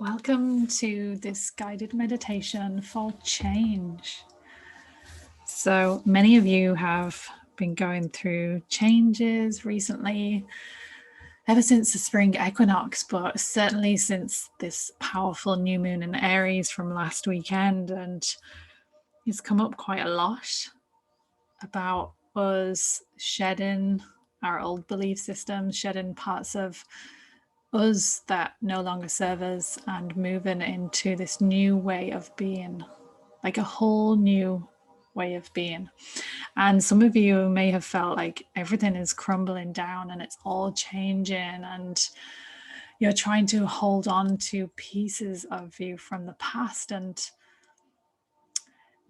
Welcome to this guided meditation for change. So many of you have been going through changes recently, ever since the spring equinox, but certainly since this powerful new moon in Aries from last weekend. And it's come up quite a lot about us shedding our old belief systems, shedding parts of us that no longer serve us, and moving into this new way of being, like a whole new way of being. And some of you may have felt like everything is crumbling down and it's all changing, and you're trying to hold on to pieces of you from the past. And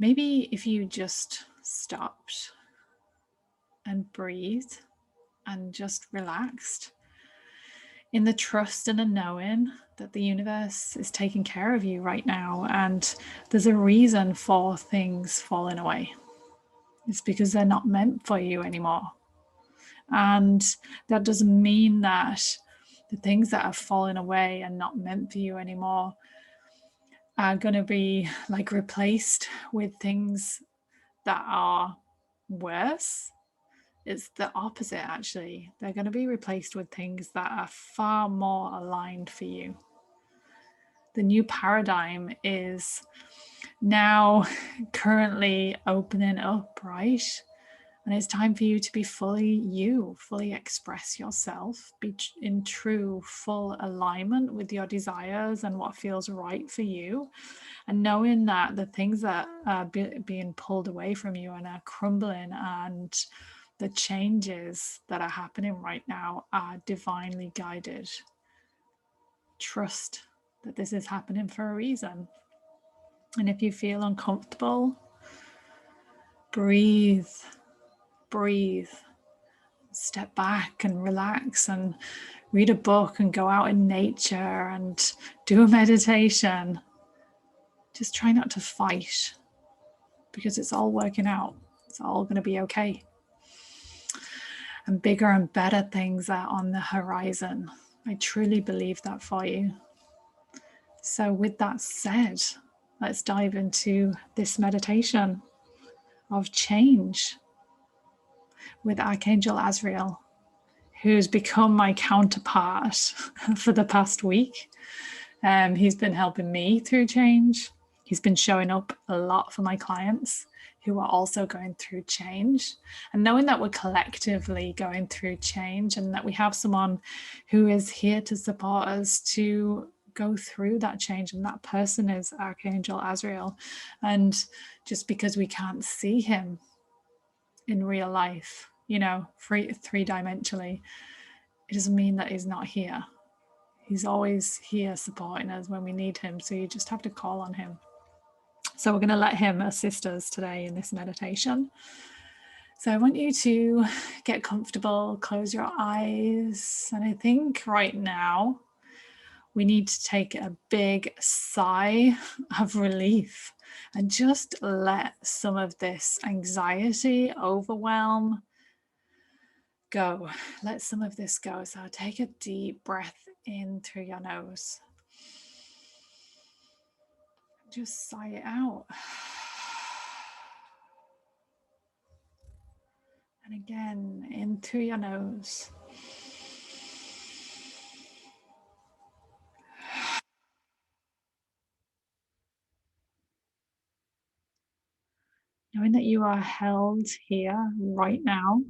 maybe if you just stopped and breathed and just relaxed in the trust and the knowing that the universe is taking care of you right now, and there's a reason for things falling away. It's because they're not meant for you anymore. And that doesn't mean that the things that are falling away and not meant for you anymore are going to be like replaced with things that are worse. It's the opposite, actually. They're going to be replaced with things that are far more aligned for you. The new paradigm is now currently opening up, right? And it's time for you to be fully you, fully express yourself, be in true, full alignment with your desires and what feels right for you. And knowing that the things that are being pulled away from you and are crumbling, and the changes that are happening right now are divinely guided. Trust that this is happening for a reason. And if you feel uncomfortable, breathe, breathe, step back and relax and read a book and go out in nature and do a meditation. Just try not to fight, because it's all working out. It's all going to be okay. And bigger and better things are on the horizon. I truly believe that for you. So with that said, let's dive into this meditation of change with Archangel Azrael, who's become my counterpart for the past week. He's been helping me through change. He's been showing up a lot for my clients who are also going through change. And knowing that we're collectively going through change, and that we have someone who is here to support us to go through that change, and that person is Archangel Azrael. And just because we can't see him in real life, three-dimensionally, it doesn't mean that he's not here. He's always here supporting us when we need him. So you just have to call on him. So we're going to let him assist us today in this meditation. So I want you to get comfortable, close your eyes. And I think right now we need to take a big sigh of relief and just let some of this anxiety, overwhelm go. Let some of this go. So take a deep breath in through your nose. Just sigh it out. And again, in through your nose. Knowing that you are held here right now,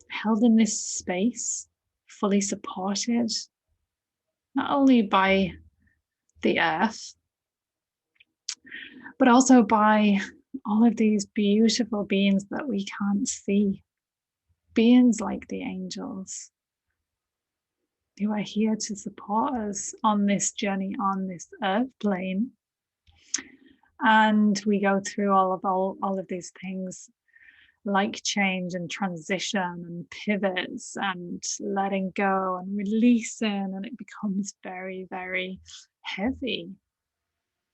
held in this space, fully supported, not only by the earth, but also by all of these beautiful beings that we can't see. Beings like the angels, who are here to support us on this journey, on this earth plane. And we go through all of these things, like change and transition and pivots and letting go and releasing, and it becomes very, very heavy.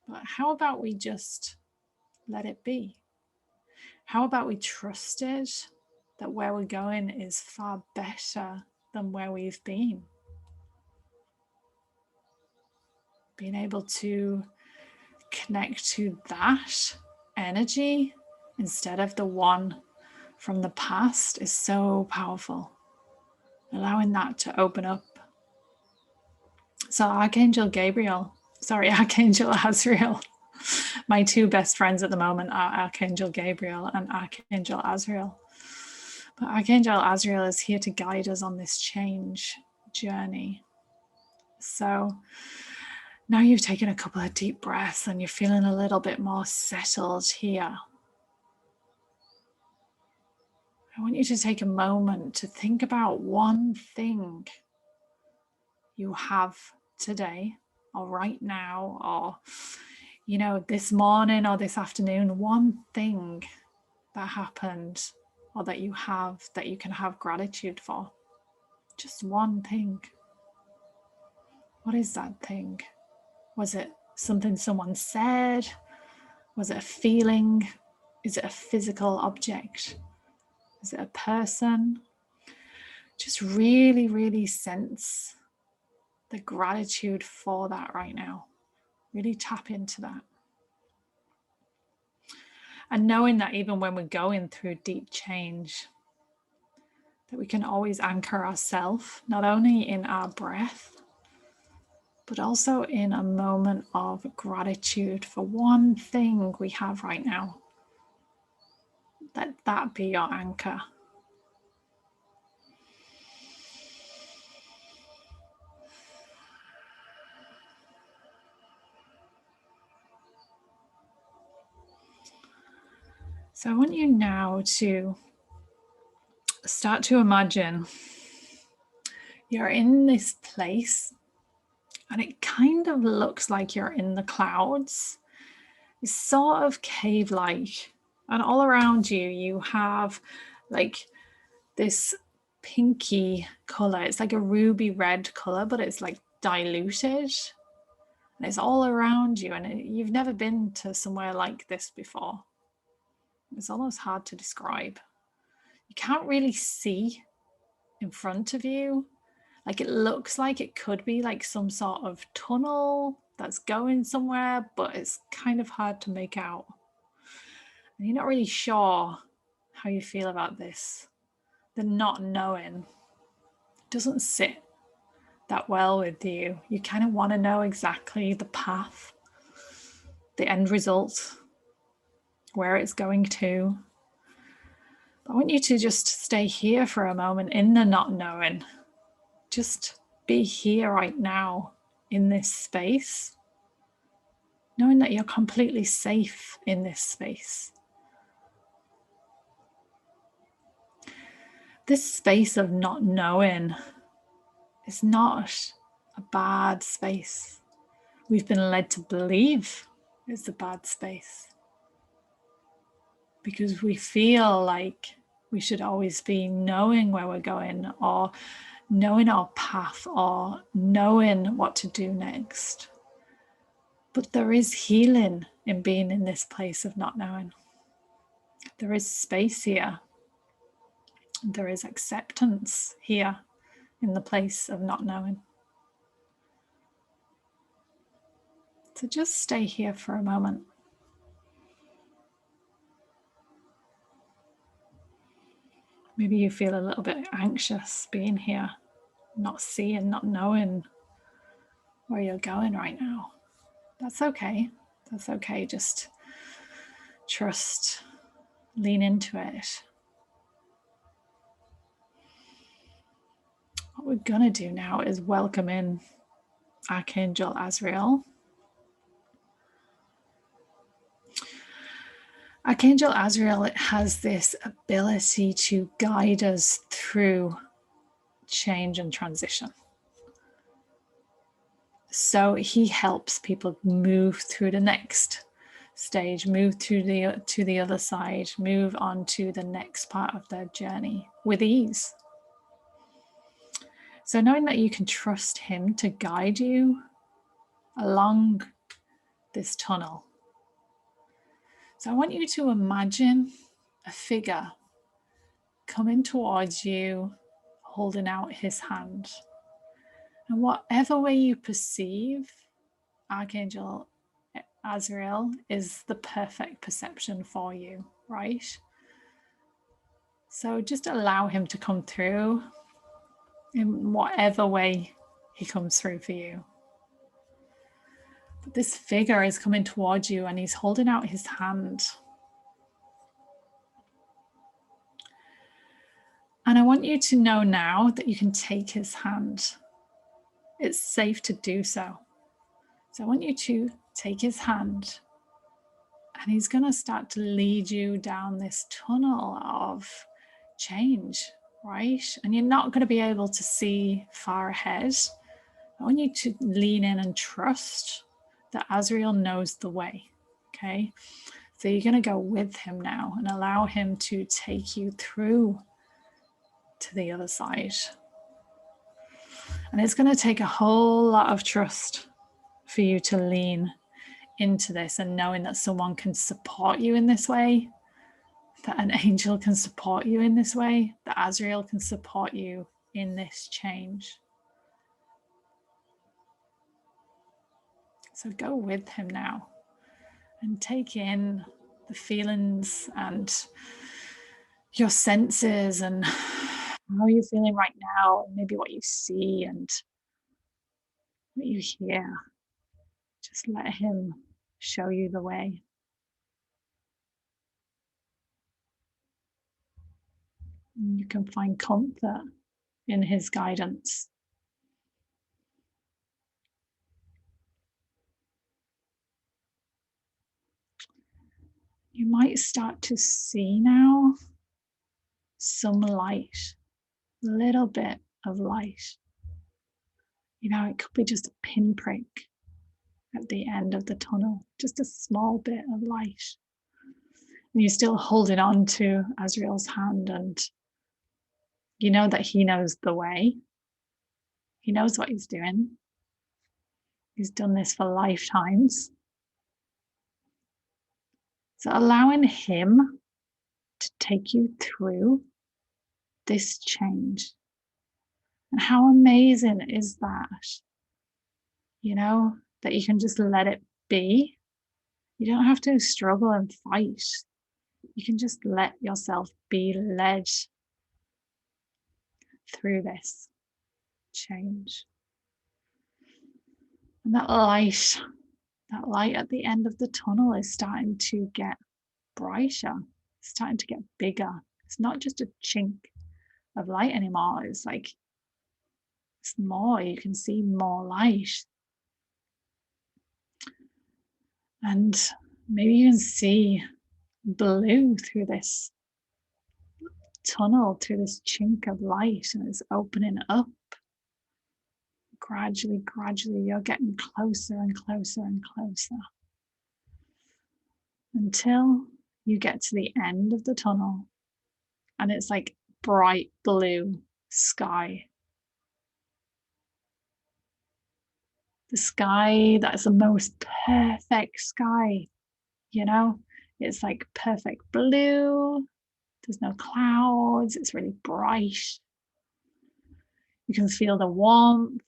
But how about we just let it be? How about we trust it, that where we're going is far better than where we've been? being able to connect to that energy instead of the one from the past is so powerful. Allowing that to open up. So Archangel Azrael, my two best friends at the moment are Archangel Gabriel and Archangel Azrael. But Archangel Azrael is here to guide us on this change journey. So now you've taken a couple of deep breaths and you're feeling a little bit more settled here. I want you to take a moment to think about one thing you have today or right now or, you know, this morning or this afternoon, one thing that happened or that you have that you can have gratitude for. Just one thing. What is that thing? Was it something someone said? Was it a feeling? Is it a physical object? Is it a person? Just really, really sense the gratitude for that right now. Really tap into that. And knowing that even when we're going through deep change, that we can always anchor ourselves, not only in our breath, but also in a moment of gratitude for one thing we have right now. Let that be your anchor. So I want you now to start to imagine you're in this place and it kind of looks like you're in the clouds. It's sort of cave-like, and all around you, you have like this pinky color. It's like a ruby red color, but it's like diluted. And it's all around you, and you've never been to somewhere like this before. It's almost hard to describe. You can't really see in front of you. Like it looks like it could be like some sort of tunnel that's going somewhere, but it's kind of hard to make out. And you're not really sure how you feel about this. The not knowing doesn't sit that well with you. You kind of want to know exactly the path, the end result, where it's going to. I want you to just stay here for a moment in the not knowing. Just be here right now in this space, knowing that you're completely safe in this space. This space of not knowing is not a bad space. We've been led to believe it's a bad space because we feel like we should always be knowing where we're going or knowing our path or knowing what to do next. But there is healing in being in this place of not knowing. There is space here. There is acceptance here in the place of not knowing. So just stay here for a moment. Maybe you feel a little bit anxious being here, not seeing, not knowing where you're going right now. That's okay. That's okay. Just trust, lean into it. What we're going to do now is welcome in Archangel Azrael. Archangel Azrael has this ability to guide us through change and transition. So he helps people move through the next stage, move to the other side, move on to the next part of their journey with ease. So knowing that you can trust him to guide you along this tunnel. So I want you to imagine a figure coming towards you, holding out his hand. And whatever way you perceive Archangel Azrael is the perfect perception for you, right? So just allow him to come through in whatever way he comes through for you. But this figure is coming towards you and he's holding out his hand. And I want you to know now that you can take his hand. It's safe to do so. So I want you to take his hand and he's going to start to lead you down this tunnel of change, right? And you're not going to be able to see far ahead. I want you to lean in and trust that Azrael knows the way, okay? So you're going to go with him now and allow him to take you through to the other side. And it's going to take a whole lot of trust for you to lean into this and knowing that someone can support you in this way, that an angel can support you in this way, that Azrael can support you in this change. So go with him now and take in the feelings and your senses and how you're feeling right now, maybe what you see and what you hear. Just let him show you the way. And you can find comfort in his guidance. You might start to see now some light, a little bit of light. You know, it could be just a pinprick at the end of the tunnel, just a small bit of light. And you're still holding on to Azrael's hand, and you know that he knows the way. He knows what he's doing. He's done this for lifetimes. So allowing him to take you through this change. And how amazing is that? You know, that you can just let it be. You don't have to struggle and fight. You can just let yourself be led through this change. And that light at the end of the tunnel is starting to get brighter, it's starting to get bigger. It's not just a chink of light anymore. It's like it's more, you can see more light. And maybe you can see blue through this tunnel, through this chink of light, and it's opening up. Gradually, you're getting closer and closer and closer until you get to the end of the tunnel and it's like bright blue sky. The sky that is the most perfect sky, you know? It's like perfect blue. There's no clouds. It's really bright. You can feel the warmth.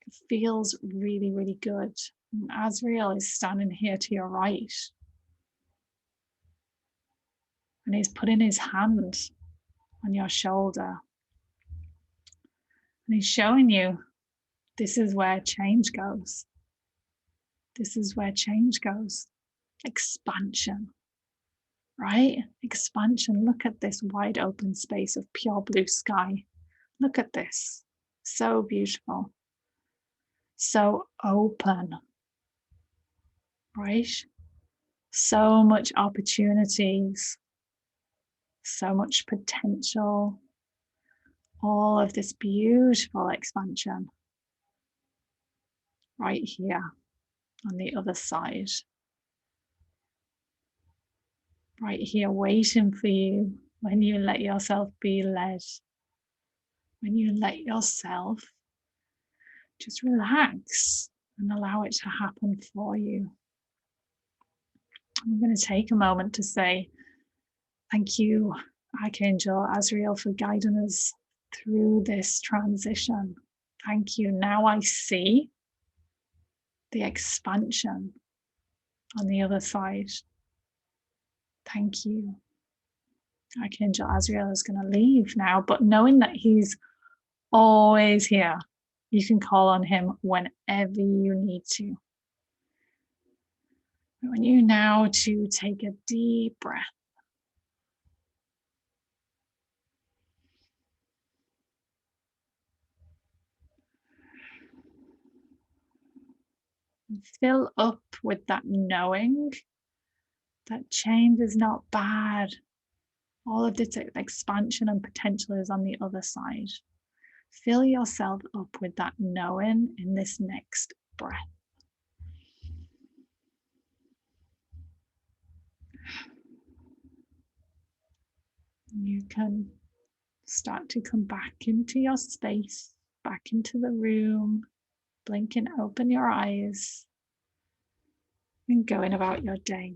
It feels really, really good. And Azrael is standing here to your right. And he's putting his hand on your shoulder. And he's showing you this is where change goes. This is where change goes. Expansion, right? Expansion. Look at this wide open space of pure blue sky. Look at this. So beautiful. So open, right? So much opportunities, so much potential, all of this beautiful expansion right here on the other side, right here waiting for you when you let yourself be led, when you let yourself just relax and allow it to happen for you. I'm going to take a moment to say thank you, Archangel Azrael, for guiding us through this transition. Thank you. Now I see the expansion on the other side. Thank you. Archangel Azrael is going to leave now, but knowing that he's always here, you can call on him whenever you need to. I want you now to take a deep breath. Fill up with that knowing that change is not bad. All of its expansion and potential is on the other side. Fill yourself up with that knowing in this next breath. You can start to come back into your space, back into the room, blink and open your eyes, and going about your day.